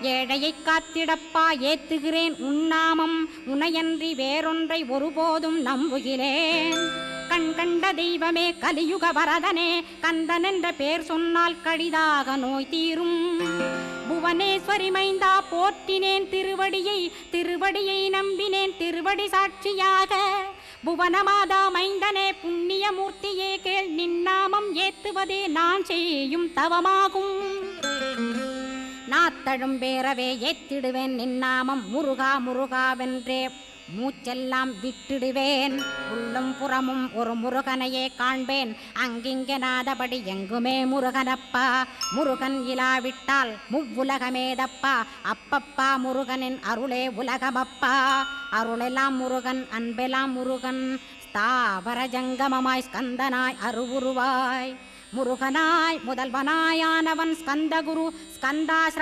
ஏழையை காத்திடப்பா ஏத்துகிறேன் உன்னாமம் உனையன்றி வேறொன்றை ஒருபோதும் நம்புகிறேன். கண் கண்ட தெய்வமே கலியுக வரதனே கந்தன் என்ற பேர் சொன்னால் கடிதாக நோய் தீரும். புவனேஸ்வரி மைந்தா போற்றினேன் திருவடியை நம்பினேன் திருவடி சாட்சியாக. புவனமாதா மைந்தனே புண்ணியமூர்த்தியே கேள் நின்னாமம் ஏத்துவதே நான் செய்யும் தவமாகும். நாத்தழும் பேரவே ஏத்திடுவேன் நின்னாமம் முருகா முருகாவென்றே மூச்செல்லாம் விட்டுடுவேன். உள்ளும் புறமும் ஒரு முருகனையே காண்பேன் அங்கிங்கனாதபடி எங்குமே முருகனப்பா. முருகன் இலாவிட்டால் முவ்வுலகமேதப்பா. அப்பப்பா முருகனின் அருளே உலகமப்பா. அருளெல்லாம் முருகன் அன்பெல்லாம் முருகன் ஸ்தாவர ஜங்கமமாய் ஸ்கந்தனாய் அருவுருவாய் முருகனாய் முதல்வனாயானவன் ஸ்கந்தகுரு ஸ்கந்தாஸ்ர